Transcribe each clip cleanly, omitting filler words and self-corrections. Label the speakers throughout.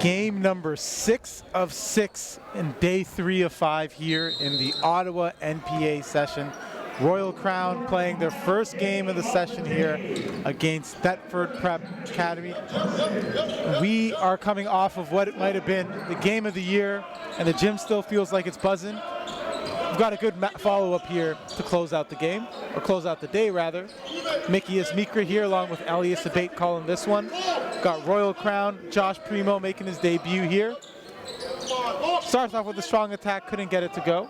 Speaker 1: Game number 6 of 6 in day 3 of 5 here in the Ottawa NPA session. Royal Crown playing their first game of the session here against Thetford Prep Academy. We are coming off of what it might have been the game of the year, and the gym still feels like it's buzzing. We've got a good follow-up here to close out the game, or close out the day rather. Mickey Ismikra here along with Elias Abate calling this one. Got Royal Crown, Josh Primo making his debut here. Starts off with a strong attack, couldn't get it to go.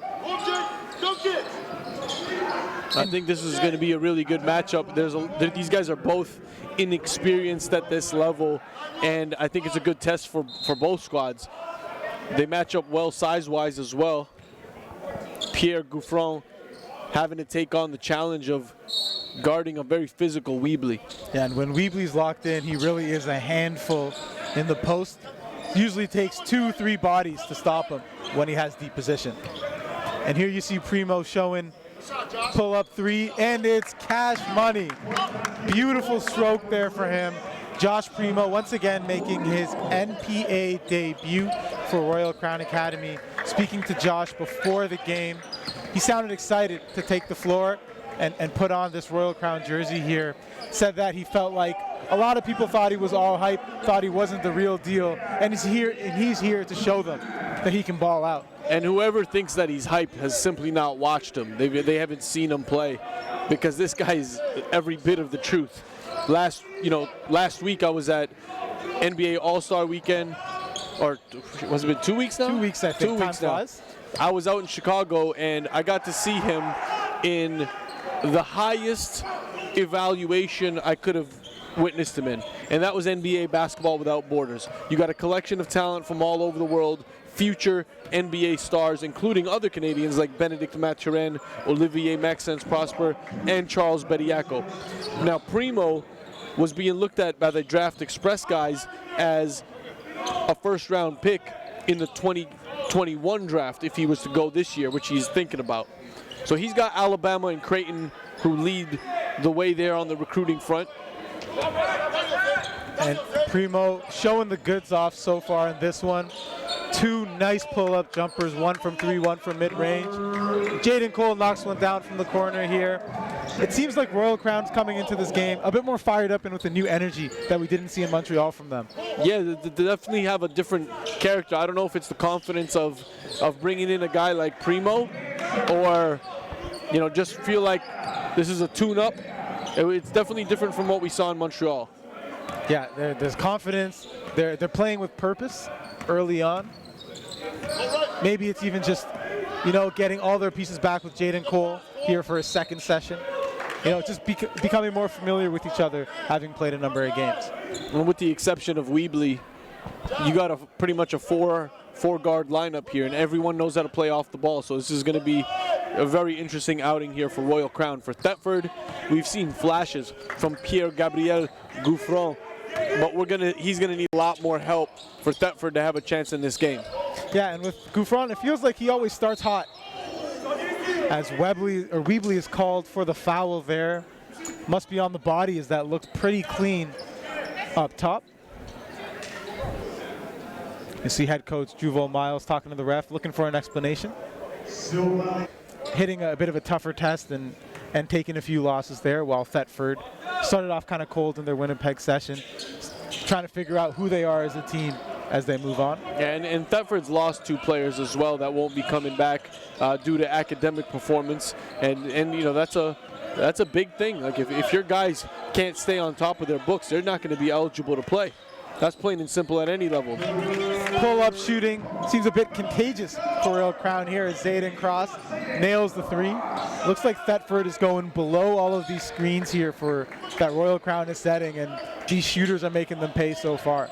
Speaker 2: I think this is going to be a really good matchup. These guys are both inexperienced at this level, and I think it's a good test for both squads. They match up well size-wise as well. Pierre Gouffron having to take on the challenge of guarding a very physical Weebly.
Speaker 1: Yeah, and when Weebly's locked in, he really is a handful in the post. Usually takes 2-3 bodies to stop him when he has deep position. And here you see Primo showing pull up 3, and it's cash money. Beautiful stroke there for him. Josh Primo once again making his NPA debut for Royal Crown Academy. Speaking to Josh before the game, he sounded excited to take the floor and put on this Royal Crown jersey here. Said that he felt like a lot of people thought he was all hype, thought he wasn't the real deal, and he's here to show them that he can ball out.
Speaker 2: And whoever thinks that he's hype has simply not watched him. They haven't seen him play, because this guy is every bit of the truth. Last week I was at NBA All-Star Weekend, or was it 2 weeks now?
Speaker 1: 2 weeks, I think.
Speaker 2: 2 weeks now. I was out in Chicago, and I got to see him in the highest evaluation I could have witnessed him in, and that was NBA Basketball Without Borders. You got a collection of talent from all over the world, future NBA stars, including other Canadians like Benedict Mathurin, Olivier Maxence Prosper, and Charles Bediako. Now, Primo was being looked at by the Draft Express guys as a first-round pick in the 2021 draft if he was to go this year, which he's thinking about. So he's got Alabama and Creighton who lead the way there on the recruiting front.
Speaker 1: And Primo showing the goods off so far in this one. 2 nice pull-up jumpers, one from 3, one from mid-range. Jaden Cole knocks one down from the corner here. It seems like Royal Crown's coming into this game a bit more fired up and with a new energy that we didn't see in Montreal from them.
Speaker 2: Yeah, they definitely have a different character. I don't know if it's the confidence of bringing in a guy like Primo, or just feel like this is a tune-up. It's definitely different from what we saw in Montreal.
Speaker 1: Yeah, there's confidence. They're playing with purpose early on. Maybe it's even just, getting all their pieces back with Jaden Cole here for his second session. Just becoming more familiar with each other, having played a number of games.
Speaker 2: And with the exception of Weebly, you got pretty much a four-guard lineup here, and everyone knows how to play off the ball. So this is going to be a very interesting outing here for Royal Crown. For Thetford, we've seen flashes from Pierre-Gabriel Gouffron, but he's gonna need a lot more help for Thetford to have a chance in this game.
Speaker 1: Yeah, and with Gouffron, it feels like he always starts hot. As Weebly is called for the foul there. Must be on the body, as that looks pretty clean up top. You see head coach Juval Miles talking to the ref, looking for an explanation. Hitting a bit of a tougher test and taking a few losses there, while Thetford started off kind of cold in their Winnipeg session, trying to figure out who they are as a team as they move on.
Speaker 2: Yeah, and Thetford's lost 2 players as well that won't be coming back due to academic performance, and that's a big thing. Like if your guys can't stay on top of their books, they're not going to be eligible to play. That's plain and simple at any level.
Speaker 1: Pull-up shooting seems a bit contagious for Royal Crown here as Zayden Cross nails the 3. Looks like Thetford is going below all of these screens here for that Royal Crown is setting, and these shooters are making them pay so far.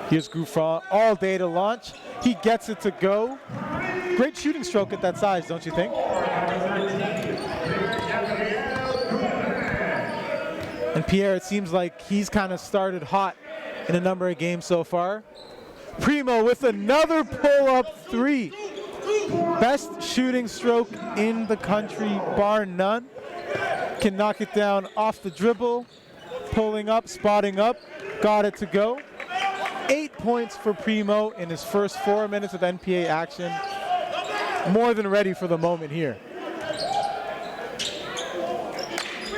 Speaker 1: Here's Gouffron all day to launch. He gets it to go. Great shooting stroke at that size, don't you think? And Pierre, it seems like he's kind of started hot in a number of games so far. Primo with another pull-up 3. Best shooting stroke in the country, bar none. Can knock it down off the dribble, pulling up, spotting up, got it to go. 8 points for Primo in his first 4 minutes of NPA action. More than ready for the moment here.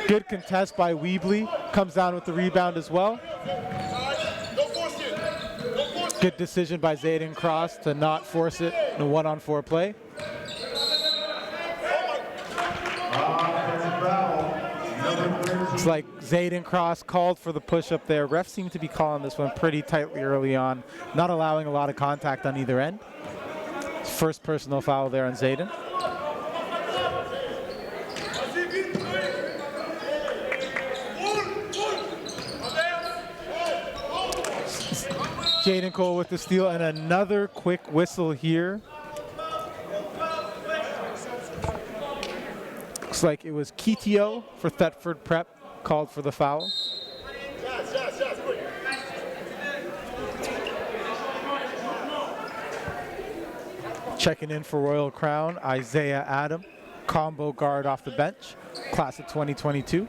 Speaker 1: Good contest by Weebly. Comes down with the rebound as well. Good decision by Zayden Cross to not force it in a 1-on-4 play. Looks like Zayden Cross called for the push-up there. Refs seem to be calling this one pretty tightly early on, not allowing a lot of contact on either end. First personal foul there on Zayden. Jaden Cole with the steal and another quick whistle here. Looks like it was Kitio for Thetford Prep called for the foul. Checking in for Royal Crown, Isaiah Adam, combo guard off the bench, class of 2022.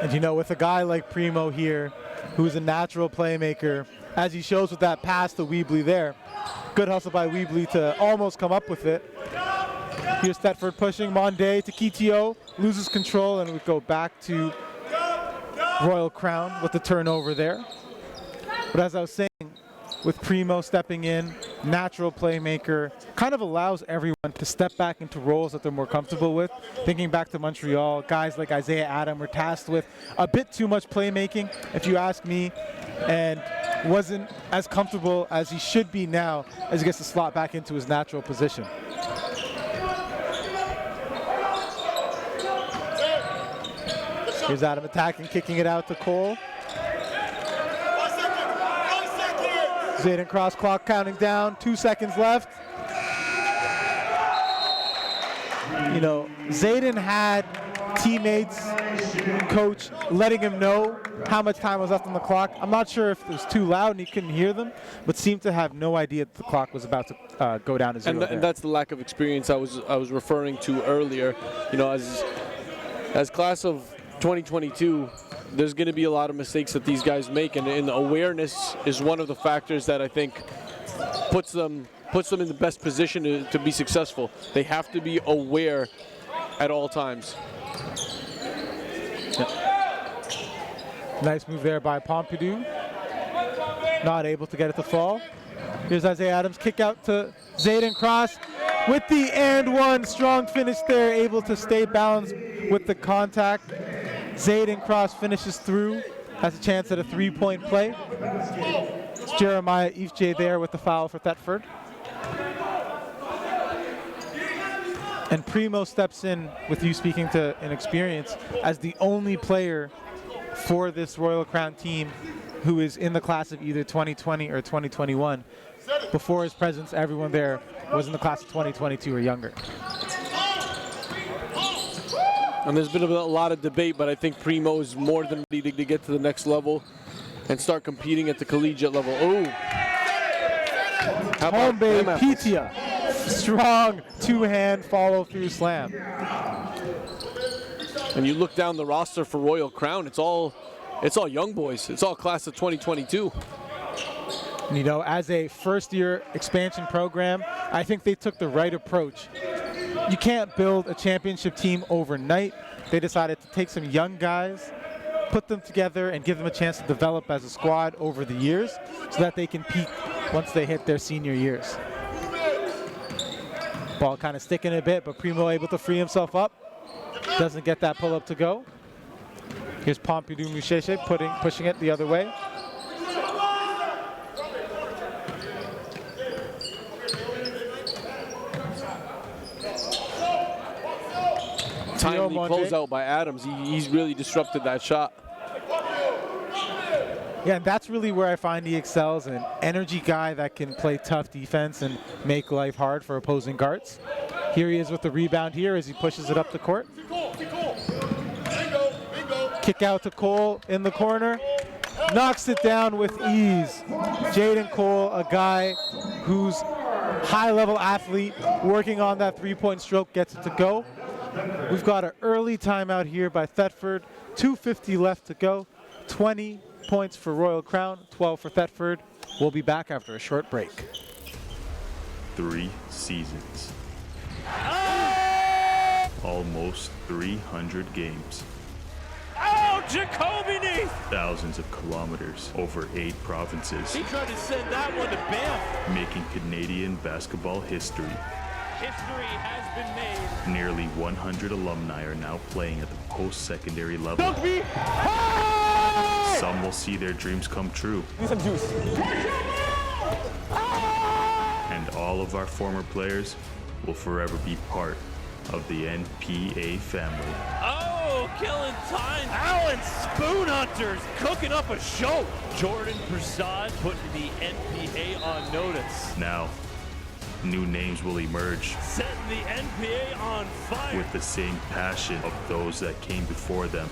Speaker 1: And you know, with a guy like Primo here, who's a natural playmaker, as he shows with that pass to Weebly there, good hustle by Weebly to almost come up with it. Here's Thetford pushing, Monde to Kitio, loses control, and we go back to Royal Crown with the turnover there. But as I was saying, with Primo stepping in, natural playmaker, kind of allows everyone to step back into roles that they're more comfortable with. Thinking back to Montreal, guys like Isaiah Adam were tasked with a bit too much playmaking, if you ask me, and wasn't as comfortable as he should be now as he gets to slot back into his natural position. Here's Adam attacking, kicking it out to Cole. Zayden Cross, clock counting down, 2 seconds left. You know, Zayden had teammates, coach letting him know how much time was left on the clock. I'm not sure if it was too loud and he couldn't hear them, but seemed to have no idea that the clock was about to go down to zero.
Speaker 2: And that's the lack of experience I was referring to earlier. You know, as class of 2022, there's going to be a lot of mistakes that these guys make, and awareness is one of the factors that I think puts them in the best position to be successful. They have to be aware at all times.
Speaker 1: Yep. Nice move there by Pompidou. Not able to get it to fall. Here's Isaiah Adams, kick out to Zayden Cross with the and one. Strong finish there, able to stay balanced with the contact. Zayden Cross finishes through, has a chance at a 3-point play. It's Jeremiah Ifje there with the foul for Thetford. And Primo steps in, with you speaking to inexperience, as the only player for this Royal Crown team who is in the class of either 2020 or 2021. Before his presence, everyone there was in the class of 2022 or younger.
Speaker 2: And there's been a lot of debate, but I think Primo is more than ready to get to the next level and start competing at the collegiate level. Oh!
Speaker 1: Home Bay Pitia. Strong two-hand follow-through slam.
Speaker 2: And you look down the roster for Royal Crown, it's all young boys. It's all class of 2022.
Speaker 1: You know, as a first-year expansion program, I think they took the right approach. You can't build a championship team overnight. They decided to take some young guys, put them together, and give them a chance to develop as a squad over the years so that they can peak once they hit their senior years. Ball kind of sticking a bit, but Primo able to free himself up. Doesn't get that pull-up to go. Here's Pompidou Musheshe pushing it the other way.
Speaker 2: Timely closeout by Adams. He's really disrupted that shot.
Speaker 1: Yeah, and that's really where I find he excels, an energy guy that can play tough defense and make life hard for opposing guards. Here he is with the rebound here as he pushes it up the court. Kick out to Cole in the corner. Knocks it down with ease. Jaden Cole, a guy whose high-level athlete working on that three-point stroke, gets it to go. We've got an early timeout here by Thetford. 2:50 left to go. 20 points for Royal Crown, 12 for Thetford. We'll be back after a short break.
Speaker 3: 3 seasons. Almost 300 games.
Speaker 4: Oh, Jacoby Neath!
Speaker 3: Thousands of kilometers over 8 provinces.
Speaker 4: He tried to send that one to Banff.
Speaker 3: Making Canadian basketball history.
Speaker 4: History has been made.
Speaker 3: Nearly 100 alumni are now playing at the post-secondary level.
Speaker 4: Rugby!
Speaker 3: Some will see their dreams come true.
Speaker 4: Need some juice.
Speaker 3: And all of our former players will forever be part of the NPA family.
Speaker 4: Oh, killing time. Allen Spoon Hunters cooking up a show. Jordan Prasad putting the NPA on notice.
Speaker 3: Now, new names will emerge
Speaker 4: Setting the NPA on fire.
Speaker 3: with the same passion of those that came before them.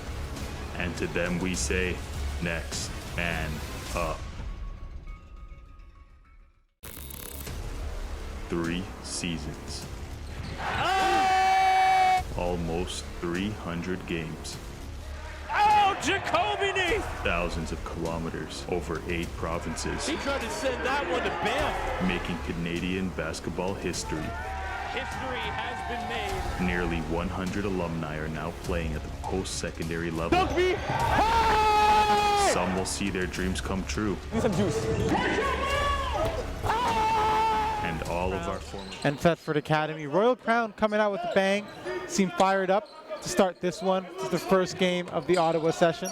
Speaker 3: And to them we say, next man up. 3 seasons. Almost 300 games.
Speaker 4: Oh, Jacoby Neath!
Speaker 3: Thousands of kilometers over 8 provinces.
Speaker 4: He tried to send that one to Banff.
Speaker 3: Making Canadian basketball history.
Speaker 4: History has been made.
Speaker 3: Nearly 100 alumni are now playing at the post-secondary level.
Speaker 4: Rugby!
Speaker 3: Some will see their dreams come true.
Speaker 4: Need some juice.
Speaker 3: And all of our former...
Speaker 1: And Thetford Academy. Royal Crown coming out with a bang. Seem fired up to start this one. This is the first game of the Ottawa session.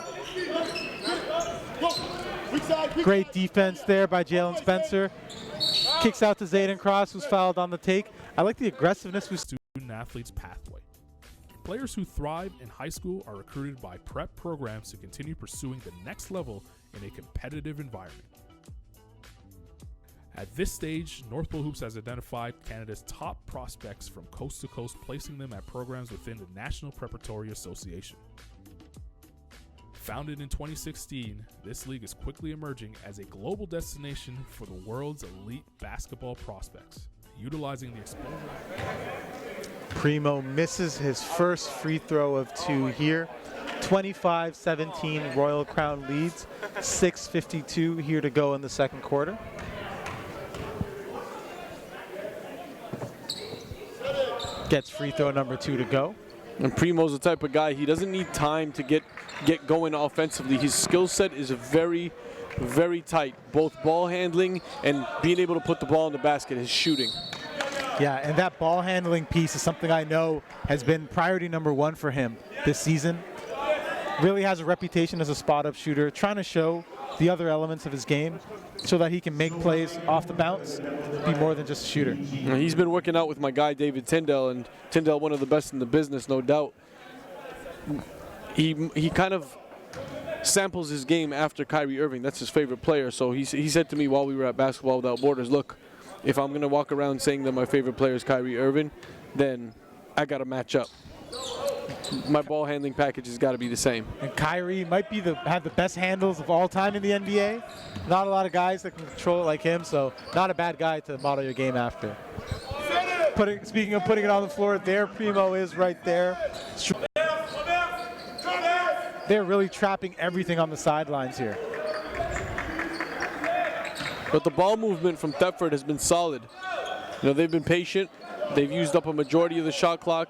Speaker 1: Great defense there by Jalen Spencer. Kicks out to Zayden Cross, who's fouled on the take. I like the aggressiveness.
Speaker 5: Student athletes pathway. Players who thrive in high school are recruited by prep programs to continue pursuing the next level in a competitive environment. At this stage, North Pole Hoops has identified Canada's top prospects from coast to coast, placing them at programs within the National Preparatory Association. Founded in 2016, this league is quickly emerging as a global destination for the world's elite basketball prospects, utilizing the exposure.
Speaker 1: Primo misses his first free throw of 2 here. 25-17, Royal Crown leads. 6:52 here to go in the second quarter. Gets free throw number 2 to go.
Speaker 2: And Primo's the type of guy, he doesn't need time to get going offensively. His skill set is very, very tight. Both ball handling and being able to put the ball in the basket, his shooting.
Speaker 1: Yeah, and that ball handling piece is something I know has been priority number 1 for him this season. Really has a reputation as a spot-up shooter, trying to show the other elements of his game so that he can make plays off the bounce, be more than just a shooter.
Speaker 2: And he's been working out with my guy David Tyndall, and Tyndall, one of the best in the business, no doubt. He kind of samples his game after Kyrie Irving. That's his favorite player. So he said to me while we were at Basketball Without Borders, look, if I'm going to walk around saying that my favorite player is Kyrie Irving, then I got to match up. My ball handling package has got to be the same.
Speaker 1: And Kyrie might be have the best handles of all time in the NBA. Not a lot of guys that can control it like him, so not a bad guy to model your game after. Speaking of putting it on the floor, there Primo is right there. They're really trapping everything on the sidelines here.
Speaker 2: But the ball movement from Thetford has been solid. You know, they've been patient. They've used up a majority of the shot clock.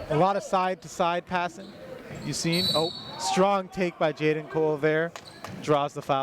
Speaker 1: A lot of side-to-side passing. You've seen, strong take by Jaden Cole there. Draws the foul.